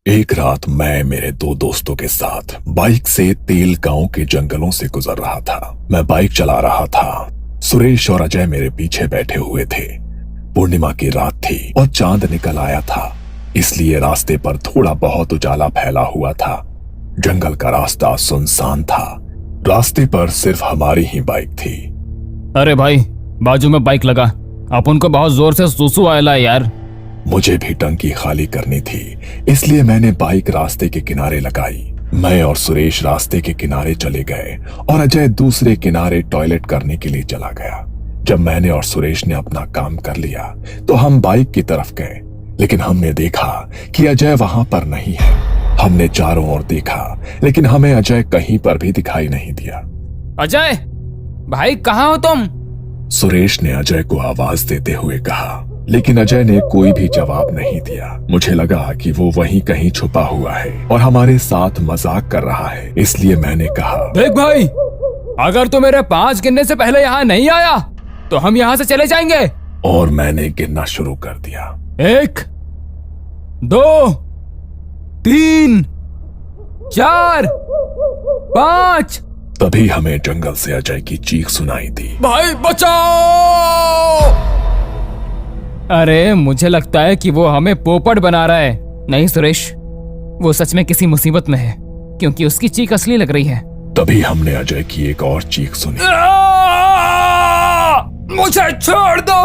एक रात मैं मेरे दो दोस्तों के साथ बाइक से तेल गांव के जंगलों से गुजर रहा था। मैं बाइक चला रहा था। सुरेश और अजय मेरे पीछे बैठे हुए थे। पूर्णिमा की रात थी और चांद निकल आया था, इसलिए रास्ते पर थोड़ा बहुत उजाला फैला हुआ था। जंगल का रास्ता सुनसान था। रास्ते पर सिर्फ हमारी ही बाइक थी। अरे भाई, बाजू में बाइक लगा, अपन को बहुत जोर से सुसु आयला यार। मुझे भी टंकी खाली करनी थी, इसलिए मैंने बाइक रास्ते के किनारे लगाई। मैं और सुरेश रास्ते के किनारे चले गए और अजय दूसरे किनारे टॉयलेट करने के लिए चला गया। जब मैंने और सुरेश ने अपना काम कर लिया तो हम बाइक की तरफ गए, लेकिन हमने देखा कि अजय वहां पर नहीं है। हमने चारों ओर देखा, लेकिन हमें अजय कहीं पर भी दिखाई नहीं दिया। अजय भाई, कहाँ हो तुम? सुरेश ने अजय को आवाज देते हुए कहा, लेकिन अजय ने कोई भी जवाब नहीं दिया। मुझे लगा कि वो वहीं कहीं छुपा हुआ है और हमारे साथ मजाक कर रहा है, इसलिए मैंने कहा, देख भाई, अगर तू मेरे 5 गिनने से पहले यहाँ नहीं आया तो हम यहाँ से चले जाएंगे। और मैंने गिनना शुरू कर दिया। 1 2 3 4 5। तभी हमें जंगल से अजय की चीख सुनाई दी, भाई बचाओ! अरे मुझे लगता है कि वो हमें पोपट बना रहा है। नहीं सुरेश, वो सच में किसी मुसीबत में है, क्योंकि उसकी चीख असली लग रही है। तभी हमने अजय की एक और चीख सुनी। मुझे छोड़ दो,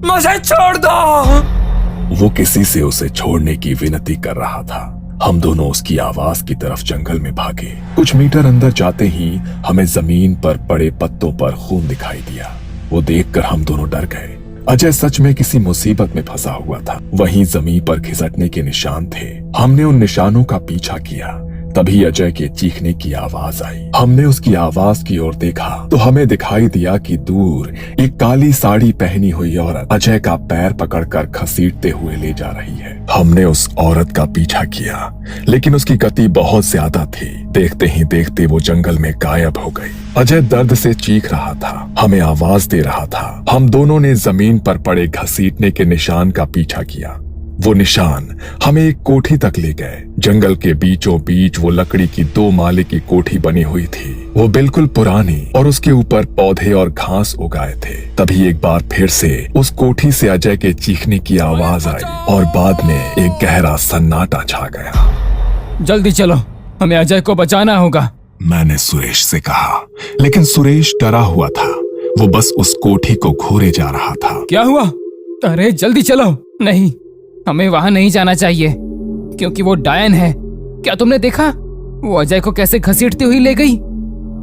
मुझे छोड़ दो। वो किसी से उसे छोड़ने की विनती कर रहा था। हम दोनों उसकी आवाज की तरफ जंगल में भागे। कुछ मीटर अंदर जाते ही हमें जमीन पर पड़े पत्तों पर खून दिखाई दिया। वो देखकर हम दोनों डर गए। अजय सच में किसी मुसीबत में फंसा हुआ था। वहीं जमीन पर खिसकने के निशान थे। हमने उन निशानों का पीछा किया। तभी अजय के चीखने की आवाज आई। हमने उसकी आवाज की ओर देखा तो हमें दिखाई दिया कि दूर एक काली साड़ी पहनी हुई औरत अजय का पैर पकड़कर घसीटते हुए ले जा रही है। हमने उस औरत का पीछा किया, लेकिन उसकी गति बहुत ज्यादा थी। देखते ही देखते वो जंगल में गायब हो गई। अजय दर्द से चीख रहा था, हमें आवाज दे रहा था। हम दोनों ने जमीन पर पड़े घसीटने के निशान का पीछा किया। वो निशान हमें एक कोठी तक ले गए। जंगल के बीचों बीच वो लकड़ी की 2 माले की कोठी बनी हुई थी। वो बिल्कुल पुरानी और उसके ऊपर पौधे और घास उगाए थे। तभी एक बार फिर से उस कोठी से अजय के चीखने की आवाज आई और बाद में एक गहरा सन्नाटा छा गया। जल्दी चलो, हमें अजय को बचाना होगा, मैंने सुरेश से कहा, लेकिन सुरेश डरा हुआ था। वो बस उस कोठी को घूरे जा रहा था। क्या हुआ? अरे जल्दी चलो। नहीं, हमें वहां नहीं जाना चाहिए, क्योंकि वो डायन है। क्या तुमने देखा वो अजय को कैसे घसीटती हुई ले गई?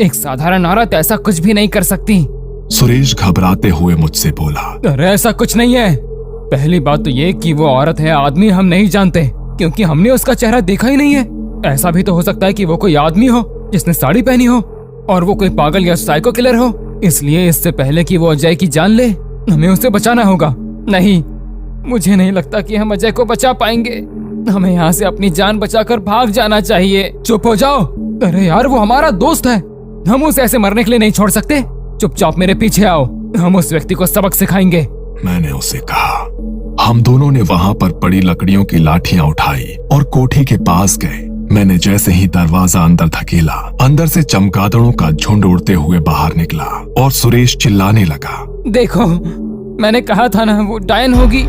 एक साधारण औरत ऐसा कुछ भी नहीं कर सकती। सुरेश घबराते हुए मुझसे बोला, अरे ऐसा कुछ नहीं है। पहली बात तो ये कि वो औरत है, आदमी हम नहीं जानते, क्योंकि हमने उसका चेहरा देखा ही नहीं है। ऐसा भी तो हो सकता है कि वो कोई आदमी हो जिसने साड़ी पहनी हो, और वो कोई पागल या साइको किलर हो। इसलिए इससे पहले कि वो अजय की जान ले, हमें उसे बचाना होगा। नहीं, मुझे नहीं लगता कि हम अजय को बचा पाएंगे। हमें यहाँ से अपनी जान बचाकर भाग जाना चाहिए। चुप हो जाओ। अरे यार, वो हमारा दोस्त है, हम उसे ऐसे मरने के लिए नहीं छोड़ सकते। चुपचाप मेरे पीछे आओ, हम उस व्यक्ति को सबक सिखाएंगे। मैंने उसे कहा। हम दोनों ने वहां पर पड़ी लकड़ियों की लाठियां उठाई और कोठी के पास गए। मैंने जैसे ही दरवाजा अंदर धकेला, अंदर से चमगादड़ों का झुंड उड़ते हुए बाहर निकला और सुरेश चिल्लाने लगा, देखो, मैंने कहा था ना, वो डायन होगी।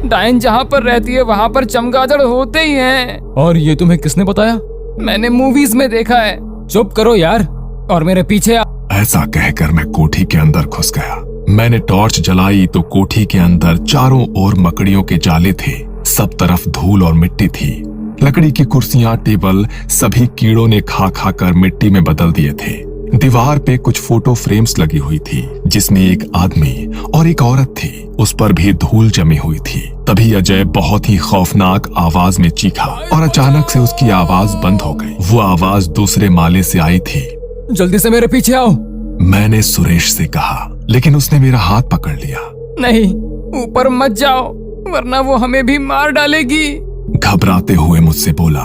डायन जहाँ पर रहती है वहाँ पर चमगादड़ होते ही हैं। और ये तुम्हें किसने बताया? मैंने मूवीज में देखा है। चुप करो यार और मेरे पीछे आ। ऐसा कहकर मैं कोठी के अंदर घुस गया। मैंने टॉर्च जलाई तो कोठी के अंदर चारों ओर मकड़ियों के जाले थे। सब तरफ धूल और मिट्टी थी। लकड़ी की कुर्सियां, टेबल सभी कीड़ों ने खा खा कर मिट्टी में बदल दिए थे। दीवार पे कुछ फोटो फ्रेम्स लगी हुई थी, जिसमें एक आदमी और एक औरत थी। उस पर भी धूल जमी हुई थी। तभी अजय बहुत ही खौफनाक आवाज में चीखा और अचानक से उसकी आवाज बंद हो गई। वो आवाज दूसरे माले से आई थी। जल्दी से मेरे पीछे आओ, मैंने सुरेश से कहा, लेकिन उसने मेरा हाथ पकड़ लिया। नहीं, ऊपर मत जाओ, वरना वो हमें भी मार डालेगी। घबराते हुए मुझसे बोला।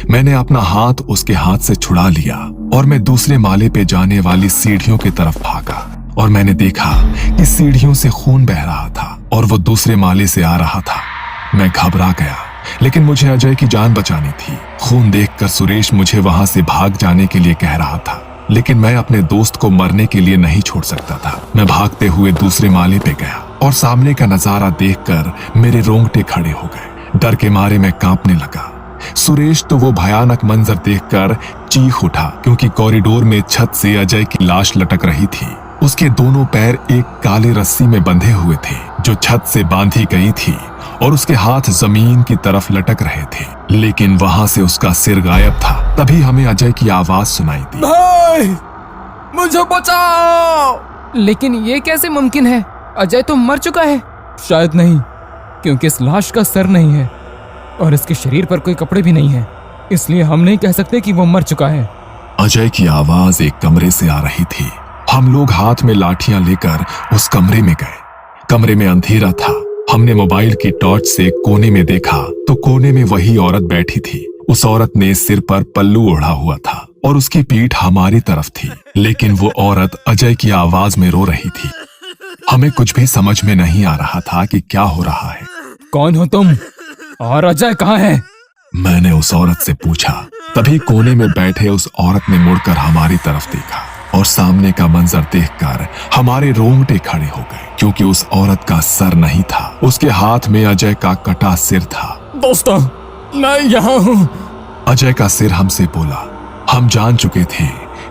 मैंने अपना हाथ उसके हाथ से छुड़ा लिया और मैं दूसरे माले पे जाने वाली सीढ़ियों की तरफ भागा और मैंने देखा कि सीढ़ियों से खून बह रहा था और वो दूसरे माले से आ रहा था। मैं घबरा गया लेकिन मुझे अजय की जान बचानी थी। खून देखकर सुरेश मुझे वहां से भाग जाने के लिए कह रहा था, लेकिन मैं अपने दोस्त को मरने के लिए नहीं छोड़ सकता था। मैं भागते हुए दूसरे माले पे गया और सामने का नजारा देखकर मेरे रोंगटे खड़े हो गए। डर के मारे मैं कांपने लगा। सुरेश तो वो भयानक मंजर देखकर चीख उठा, क्योंकि कॉरिडोर में छत से अजय की लाश लटक रही थी। उसके दोनों पैर एक काले रस्सी में बंधे हुए थे जो छत से बांधी गई थी, और उसके हाथ जमीन की तरफ लटक रहे थे, लेकिन वहां से उसका सिर गायब था। तभी हमें अजय की आवाज सुनाई दी, भाई मुझे बचाओ। लेकिन ये कैसे मुमकिन है? अजय तो मर चुका है। शायद नहीं, क्योंकि इस लाश का सर नहीं है और इसके शरीर पर कोई कपड़े भी नहीं है, इसलिए हम नहीं कह सकते कि वो मर चुका है। अजय की आवाज एक कमरे से आ रही थी। हम लोग हाथ में लाठियां लेकर उस कमरे में गए। कमरे में अंधेरा था। हमने मोबाइल की टॉर्च से कोने में देखा तो कोने में वही औरत बैठी थी। उस औरत ने सिर पर पल्लू ओढ़ा हुआ था और उसकी पीठ हमारी तरफ थी, लेकिन वो औरत अजय की आवाज में रो रही थी। हमें कुछ भी समझ में नहीं आ रहा था कि क्या हो रहा है। कौन हो तुम और अजय कहाँ है? मैंने उस औरत से पूछा। तभी कोने में बैठे उस औरत ने मुड़कर हमारी तरफ देखा और सामने का मंजर देखकर हमारे रोंगटे खड़े हो गए, क्योंकि उस औरत का सर नहीं था। उसके हाथ में अजय का कटा सिर था। दोस्तों, मैं यहाँ हूँ। अजय का सिर हमसे बोला। हम जान चुके थे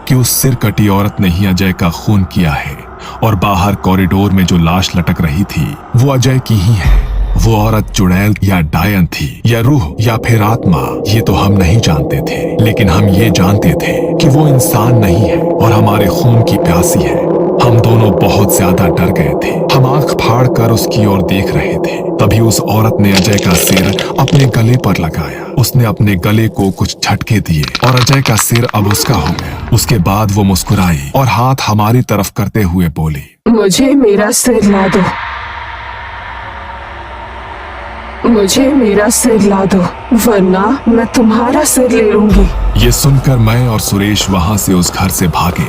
कि उस सिर कटी औरत ने ही अजय का खून किया है, और बाहर कॉरिडोर में जो लाश लटक रही थी वो अजय की ही है। वो औरत चुड़ैल या डायन थी, या रूह, या फिर आत्मा, ये तो हम नहीं जानते थे, लेकिन हम ये जानते थे कि वो इंसान नहीं है और हमारे खून की प्यासी है। हम दोनों बहुत ज्यादा डर गए थे। हम आंख फाड़ कर उसकी ओर देख रहे थे। तभी उस औरत ने अजय का सिर अपने गले पर लगाया। उसने अपने गले को कुछ झटके दिए और अजय का सिर अब उसका हो गया। उसके बाद वो मुस्कुराई और हाथ हमारी तरफ करते हुए बोली, मुझे मेरा सिर ला दो, मुझे मेरा सिर ला दो, वरना मैं तुम्हारा सिर ले लूंगी। ये सुनकर मैं और सुरेश वहां से उस घर से भागे।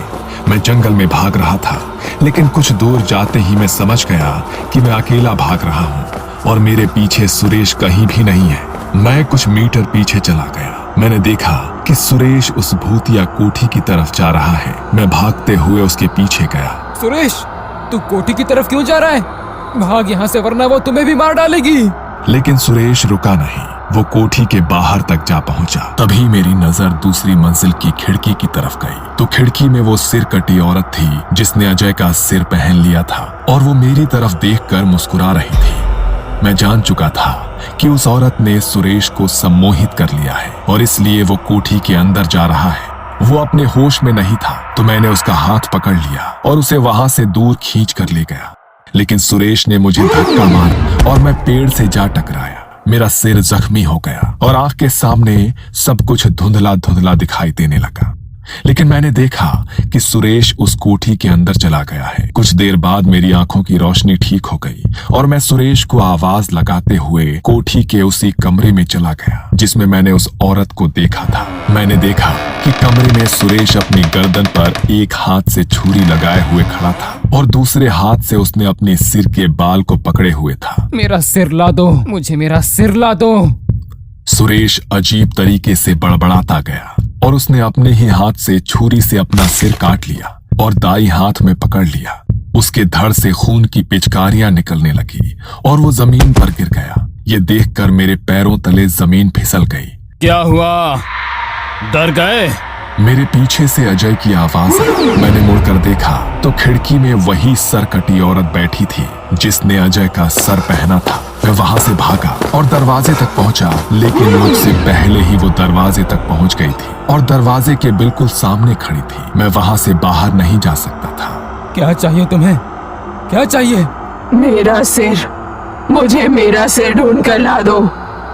मैं जंगल में भाग रहा था, लेकिन कुछ दूर जाते ही मैं समझ गया कि मैं अकेला भाग रहा हूँ और मेरे पीछे सुरेश कहीं भी नहीं है। मैं कुछ मीटर पीछे चला गया। मैंने देखा कि सुरेश उस भूतिया कोठी की तरफ जा रहा है। मैं भागते हुए उसके पीछे गया। सुरेश, तू कोठी की तरफ क्यों जा रहा है? भाग यहाँ से, वरना वो तुम्हें भी मार डालेगी। लेकिन सुरेश रुका नहीं। वो कोठी के बाहर तक जा पहुंचा। तभी मेरी नजर दूसरी मंजिल की खिड़की की तरफ गई तो खिड़की में वो सिर कटी औरत थी जिसने अजय का सिर पहन लिया था, और वो मेरी तरफ देखकर मुस्कुरा रही थी। मैं जान चुका था कि उस औरत ने सुरेश को सम्मोहित कर लिया है और इसलिए वो कोठी के अंदर जा रहा है। वो अपने होश में नहीं था, तो मैंने उसका हाथ पकड़ लिया और उसे वहां से दूर खींच कर ले गया। लेकिन सुरेश ने मुझे धक्का मारा और मैं पेड़ से जा टकराया। मेरा सिर जख्मी हो गया और आंख के सामने सब कुछ धुंधला धुंधला दिखाई देने लगा। लेकिन मैंने देखा कि सुरेश उस कोठी के अंदर चला गया है। कुछ देर बाद मेरी आंखों की रोशनी ठीक हो गई और मैं सुरेश को आवाज लगाते हुए कोठी के उसी कमरे में चला गया जिसमें मैंने उस औरत को देखा था। मैंने देखा कि कमरे में सुरेश अपनी गर्दन पर एक हाथ से छुरी लगाए हुए खड़ा था और दूसरे हाथ से उसने अपने सिर के बाल को पकड़े हुए था। मेरा सिर ला दो, मुझे मेरा सिर ला दो। सुरेश अजीब तरीके से बड़बड़ाता गया और उसने अपने ही हाथ से छुरी से अपना सिर काट लिया और दाई हाथ में पकड़ लिया। उसके धड़ से खून की पिचकारियां निकलने लगी और वो जमीन पर गिर गया। ये देखकर मेरे पैरों तले जमीन फिसल गई। क्या हुआ? डर गए? मेरे पीछे से अजय की आवाज आई। मैंने मुड़कर देखा तो खिड़की में वही सरकटी औरत बैठी थी जिसने अजय का सर पहना था। मैं वहां से भागा और दरवाजे तक पहुंचा, लेकिन मुझसे पहले ही वो दरवाजे तक पहुंच गई थी और दरवाजे के बिल्कुल सामने खड़ी थी। मैं वहां से बाहर नहीं जा सकता था। क्या चाहिए तुम्हें? क्या चाहिए? मेरा सिर, मुझे मेरा सिर ढूंढ कर ला दो,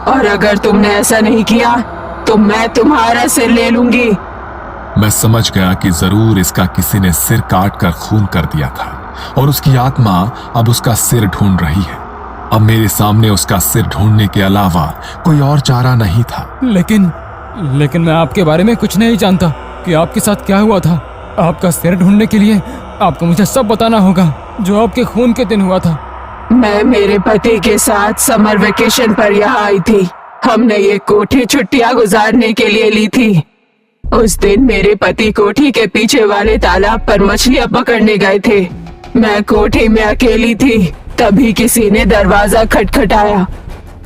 और अगर तुमने ऐसा नहीं किया तो मैं तुम्हारा सिर ले लूंगी। मैं समझ गया कि जरूर इसका किसी ने सिर काट कर खून कर दिया था और उसकी आत्मा अब उसका सिर ढूंढ रही है। अब मेरे सामने उसका सिर ढूंढने के अलावा कोई और चारा नहीं था। लेकिन मैं आपके बारे में कुछ नहीं जानता कि आपके साथ क्या हुआ था। आपका सिर ढूंढने के लिए आपको मुझे सब बताना होगा जो आपके खून के दिन हुआ था। मैं मेरे पति के साथ समर वेकेशन पर यहाँ आई थी। हमने ये कोठी छुट्टियां गुजारने के लिए ली थी। उस दिन मेरे पति कोठी के पीछे वाले तालाब पर मछलियां पकड़ने गए थे। मैं कोठी में अकेली थी, तभी किसी ने दरवाजा खटखटाया।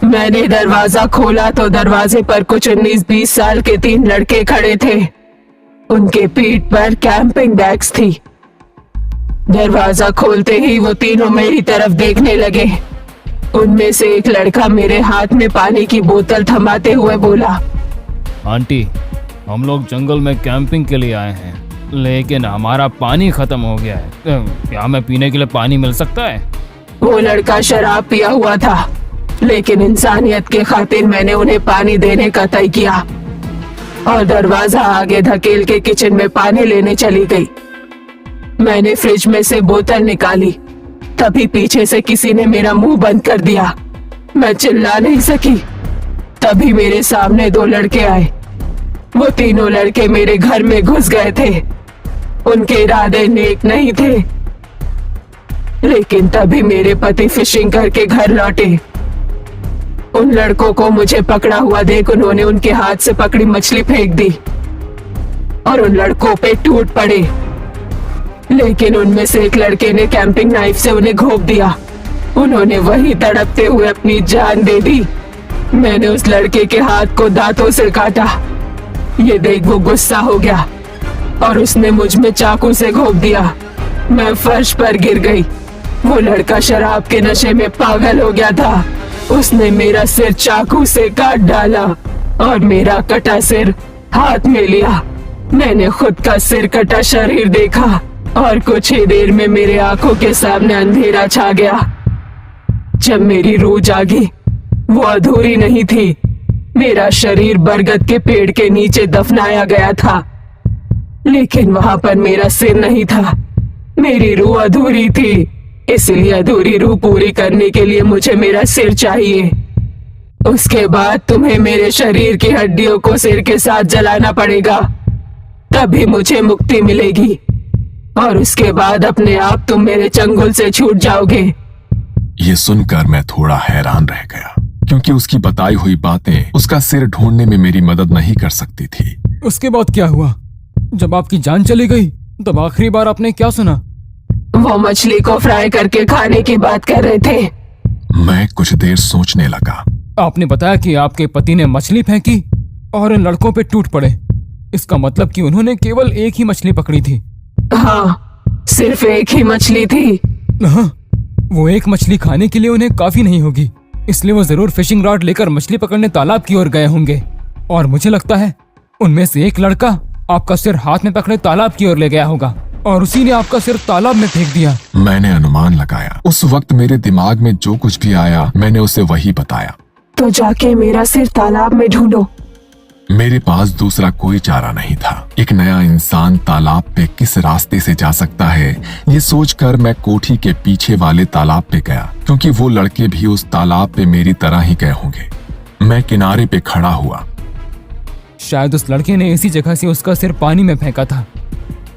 मैंने दरवाजा खोला तो दरवाजे पर कुछ 19-20 साल के 3 लड़के खड़े थे। उनके पीठ पर कैंपिंग बैग्स थी। दरवाजा खोलते ही वो तीनों मेरी तरफ देखने लगे। उनमें से एक लड़का मेरे हाथ में पानी की बोतल थमाते हुए बोला, आंटी, हम लोग जंगल में कैंपिंग के लिए आए हैं, लेकिन हमारा पानी खत्म हो गया है। क्या हमें पीने के लिए पानी मिल सकता है? वो लड़का शराब पिया हुआ था, लेकिन इंसानियत के खातिर मैंने उन्हें पानी देने का तय किया और दरवाजा आगे धकेल के किचन में पानी लेने चली गई। मैंने फ्रिज में से बोतल निकाली, तभी पीछे से किसी ने मेरा मुंह बंद कर दिया। मैं चिल्ला नहीं सकी। तभी मेरे सामने 2 लड़के आए। वो तीनों लड़के मेरे घर में घुस गए थे। उनके इरादे नेक नहीं थे, लेकिन तभी मेरे पति फिशिंग करके घर लौटे। उन लड़कों को मुझे पकड़ा हुआ देख उन्होंने उनके हाथ से पकड़ी मछली फेंक दी और उन लड़कों पे टूट पड़े, लेकिन उनमें से एक लड़के ने कैंपिंग नाइफ से उन्हें घोंप दिया। उन्होंने वहीं तड़पते हुए अपनी जान दे दी। मैंने उस लड़के के हाथ को दांतों से काटा। ये देख वो गुस्सा हो गया और उसने मुझ में चाकू से घोंप दिया। मैं फर्श पर गिर गई। वो लड़का शराब के नशे में पागल हो गया था। उसने मेरा सिर चाकू से काट डाला और मेरा कटा सिर हाथ में लिया। मैंने खुद का सिर कटा शरीर देखा और कुछ ही देर में मेरे आंखों के सामने अंधेरा छा गया। जब मेरी रूह जागी, वो अधूरी नहीं थी। मेरा शरीर बरगद के पेड़ के नीचे दफनाया गया था, लेकिन वहां पर मेरा सिर नहीं था। मेरी रूह अधूरी थी, इसलिए अधूरी रूह पूरी करने के लिए मुझे मेरा सिर चाहिए। उसके बाद तुम्हें मेरे शरीर की हड्डियों को सिर के साथ जलाना पड़ेगा, तभी मुझे मुक्ति मिलेगी और उसके बाद अपने आप तुम मेरे चंगुल से छूट जाओगे। ये सुनकर मैं थोड़ा हैरान रह गया, क्योंकि उसकी बताई हुई बातें उसका सिर ढूंढने में मेरी मदद नहीं कर सकती थी। उसके बाद क्या हुआ? जब आपकी जान चली गई तब आखिरी बार आपने क्या सुना? वो मछली को फ्राई करके खाने की बात कर रहे थे। मैं कुछ देर सोचने लगा। आपने बताया कि आपके पति ने मछली फेंकी और इन लड़कों पे टूट पड़े। इसका मतलब कि उन्होंने केवल एक ही मछली पकड़ी थी। हाँ, सिर्फ एक ही मछली थी। हाँ, वो एक मछली खाने के लिए उन्हें काफी नहीं होगी, इसलिए वो जरूर फिशिंग रॉड लेकर मछली पकड़ने तालाब की ओर गए होंगे। और मुझे लगता है उनमें से एक लड़का आपका सिर हाथ में पकड़े तालाब की ओर ले गया होगा और उसी ने आपका सिर तालाब में फेंक दिया। मैंने अनुमान लगाया। उस वक्त मेरे दिमाग में जो कुछ भी आया मैंने उसे वही बताया। तो जाके मेरा सिर तालाब में ढूंढो। मेरे पास दूसरा कोई चारा नहीं था। एक नया इंसान तालाब पे किस रास्ते से जा सकता है, ये सोचकर मैं कोठी के पीछे वाले तालाब पे गया, क्योंकि वो लड़के भी उस तालाब पे मेरी तरह ही गए होंगे। मैं किनारे पे खड़ा हुआ। शायद उस लड़के ने इसी जगह से उसका सिर पानी में फेंका था।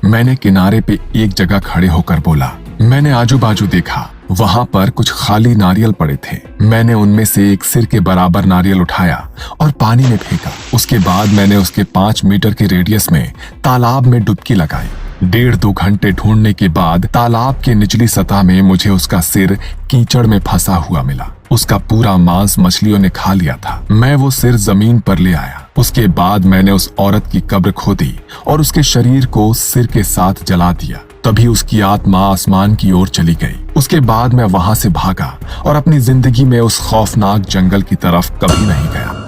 मैंने किनारे पे एक जगह खड़े होकर बोला। मैंने आजू बाजू देखा, वहां पर कुछ खाली नारियल पड़े थे। मैंने उनमें से एक सिर के बराबर नारियल उठाया और पानी में फेंका। उसके बाद मैंने उसके 5 मीटर के रेडियस में तालाब में डुबकी लगाई। 1.5-2 घंटे ढूंढने के बाद तालाब के निचली सतह में मुझे उसका सिर कीचड़ में फंसा हुआ मिला। उसका पूरा मांस मछलियों ने खा लिया था। मैं वो सिर जमीन पर ले आया। उसके बाद मैंने उस औरत की कब्र खोदी और उसके शरीर को सिर के साथ जला दिया। तभी उसकी आत्मा आसमान की ओर चली गई। उसके बाद मैं वहां से भागा और अपनी जिंदगी में उस खौफनाक जंगल की तरफ कभी नहीं गया।